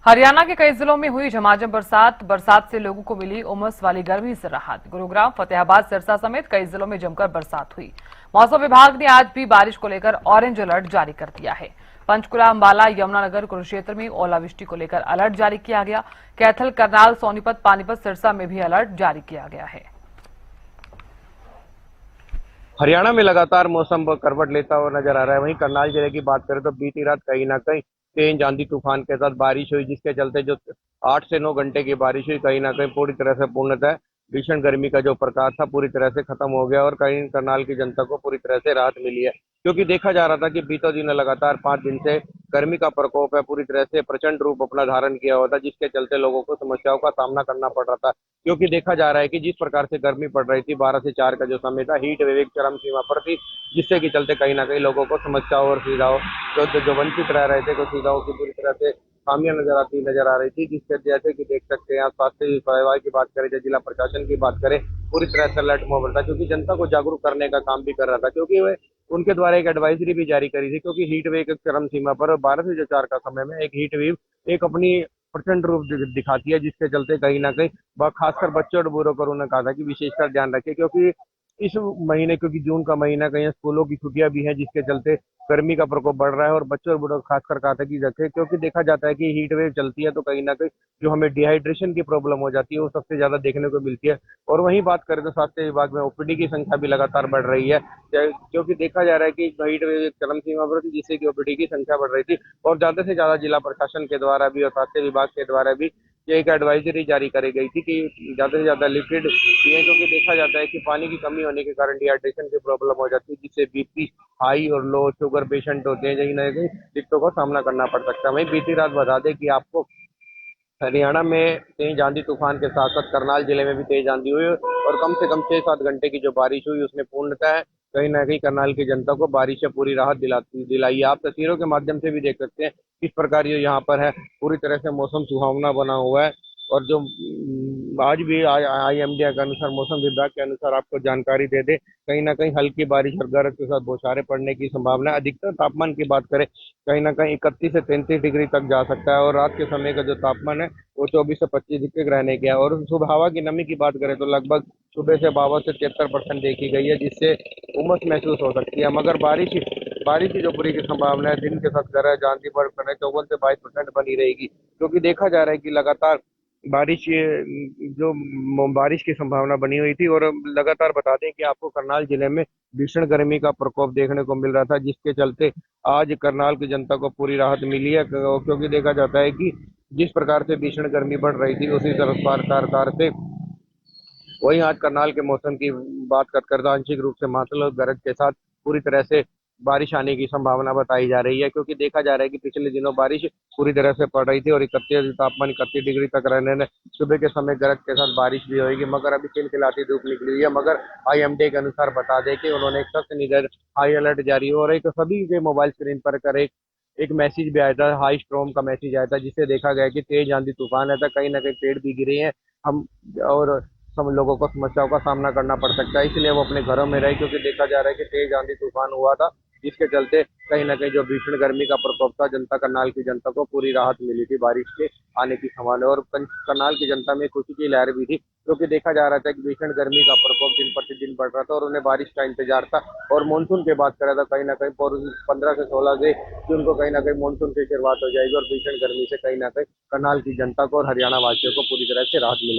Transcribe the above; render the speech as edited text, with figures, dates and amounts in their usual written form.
हरियाणा के कई जिलों में हुई झमाझम बरसात से लोगों को मिली उमस वाली गर्मी से राहत। गुरुग्राम, फतेहाबाद, सिरसा समेत कई जिलों में जमकर बरसात हुई। मौसम विभाग ने आज भी बारिश को लेकर ऑरेंज अलर्ट जारी कर दिया है। पंचकुला, अंबाला, यमुनानगर, कुरुक्षेत्र में ओलावृष्टि को लेकर अलर्ट जारी किया गया। कैथल, करनाल, सोनीपत, पानीपत, सिरसा में भी अलर्ट जारी किया गया है। हरियाणा में लगातार मौसम करवट लेता हुआ नजर आ रहा है। वहीं करनाल जिले की बात करें तो बीती रात कहीं ना कहीं तेज आंधी तूफान के साथ बारिश हुई, जिसके चलते जो 8 से 9 घंटे की बारिश हुई कहीं ना कहीं पूरी तरह से पूर्णतः भीषण गर्मी का जो प्रकाश था पूरी तरह से खत्म हो गया और कहीं करनाल की जनता को पूरी तरह से राहत मिली है। क्योंकि देखा जा रहा था कि बीते दिन लगातार 5 दिन से गर्मी का प्रकोप है पूरी तरह से प्रचंड रूप अपना धारण किया हुआ था, जिसके चलते लोगों को समस्याओं का सामना करना पड़ रहा था। क्योंकि देखा जा रहा है कि जिस प्रकार से गर्मी पड़ रही थी, 12 से 4 का जो समय था, हीट वेव एक चरम सीमा पर थी, जिससे कि चलते कहीं ना कहीं लोगों को समस्याओं और सुविधाओं जो वंचित रह रहे थे, कुछ सुविधाओं की पूरी तरह से खामियां नजर आ रही थी। जिसके जैसे कि देख सकते हैं आप, स्वास्थ्य विभाग की बात करें या जिला प्रशासन की बात करें, पूरी तरह से अलर्ट मोड था, क्योंकि जनता को जागरूक करने का काम भी कर रहा था। क्योंकि वे उनके द्वारा एक एडवाइजरी भी जारी करी थी, क्योंकि हीट वेव एक चरम सीमा पर 12 से 4 का समय में एक हीट वेव एक अपनी प्रचंड रूप दिखाती है, जिसके चलते कहीं ना कहीं खासकर बच्चों और बूढ़ों पर उन्होंने कहा था कि विशेषकर ध्यान रखें। क्योंकि इस महीने, क्योंकि जून का महीना, कहीं स्कूलों की छुट्टियां भी हैं, जिसके चलते गर्मी का प्रकोप बढ़ रहा है और बच्चों और बूढ़ों को खासकर कहा था कि रखें। क्योंकि देखा जाता है कि हीट वेव चलती है तो कहीं ना कहीं जो हमें डिहाइड्रेशन की प्रॉब्लम हो जाती है वो सबसे ज्यादा देखने को मिलती है। और वहीं बात करें तो स्वास्थ्य विभाग में ओपीडी की संख्या भी लगातार बढ़ रही है, क्योंकि देखा जा रहा है कि हीट वेव एक चरम सीमा पर थी, जिससे कि ओपीडी की संख्या बढ़ रही थी। और ज्यादा से ज्यादा जिला प्रशासन के द्वारा भी और स्वास्थ्य विभाग के द्वारा भी ये एक एडवाइजरी जारी करी गई थी कि ज्यादा से ज्यादा लिक्विड पिए, क्योंकि देखा जाता है कि पानी की कमी होने के कारण डिहाइड्रेशन की प्रॉब्लम हो जाती है, जिससे बीपी हाई और लो शुगर पेशेंट होते हैं, कहीं ना कहीं दिक्कतों का सामना करना पड़ सकता है। वहीं बीती रात बता दें कि आपको हरियाणा में तेज आंधी तूफान के साथ साथ करनाल जिले में भी तेज आंधी हुई और कम से कम 6-7 घंटे की जो बारिश हुई उसने पूर्णतः कहीं ना कहीं करनाल की जनता को बारिश से पूरी राहत दिलाई है। आप तस्वीरों के माध्यम से भी देख सकते हैं किस प्रकार ये यहाँ पर है, पूरी तरह से मौसम सुहावना बना हुआ है। और जो आज भी IMD के अनुसार, मौसम विभाग के अनुसार आपको जानकारी दे दे, कहीं ना कहीं हल्की बारिश और गरज के साथ बौछारें पड़ने की संभावना है। अधिकतर तापमान की बात करें, कहीं ना कहीं 31 से 33 डिग्री तक जा सकता है और रात के समय का जो तापमान है वो 24 से 25 डिग्री रहने के है। और सुबह हवा की नमी की बात करें तो लगभग सुबह से 52 से 73% देखी गई है, जिससे उमस महसूस हो सकती है। मगर बारिश की जो पूरी की संभावना है दिन के साथ गरज आंधी बढ़ 24 से 22% बनी रहेगी, क्योंकि देखा जा रहा है कि लगातार बारिश बारिश की संभावना बनी हुई थी। और लगातार बता दें कि आपको करनाल जिले में भीषण गर्मी का प्रकोप देखने को मिल रहा था, जिसके चलते आज करनाल की जनता को पूरी राहत मिली है। क्योंकि देखा जाता है कि जिस प्रकार से भीषण गर्मी बढ़ रही थी उसी तरफ कार से वहीं आज करनाल के मौसम की बात कर आंशिक रूप से मातल और गरज के साथ पूरी तरह से बारिश आने की संभावना बताई जा रही है। क्योंकि देखा जा रहा है कि पिछले दिनों बारिश पूरी तरह से पड़ रही थी और 31 डिग्री तक रहने ने सुबह के समय गरज के साथ बारिश भी होगी, मगर अभी खिलखिलाती धूप निकली हुई है। मगर IMD के अनुसार बता दें कि उन्होंने एक सख्त निगर हाई अलर्ट जारी हो और एक सभी के मोबाइल स्क्रीन पर कर एक मैसेज भी आया था, हाई स्ट्रॉम का मैसेज आया था, जिससे देखा गया कि तेज आंधी तूफान है था, कहीं ना कहीं पेड़ भी गिरे हैं हम और सब लोगों को समस्याओं का सामना करना पड़ सकता है। इसलिए वो अपने घरों में रहे, क्योंकि देखा जा रहा है कि तेज आंधी तूफान हुआ था, जिसके चलते कहीं ना कहीं जो भीषण गर्मी का प्रकोप था, करनाल की जनता को पूरी राहत मिली थी बारिश के आने की संभावना। और करनाल की जनता में खुशी की लहर भी थी, क्योंकि देखा जा रहा था कि भीषण गर्मी का प्रकोप दिन प्रतिदिन बढ़ रहा था और उन्हें बारिश का इंतजार था। और मानसून की बात करा था, कहीं ना कहीं 15 से 16 से जून को कहीं ना कहीं मानसून की शुरुआत हो जाएगी और भीषण गर्मी से कहीं ना कहीं करनाल की जनता को और हरियाणा वासियों को पूरी तरह से राहत मिलेगी।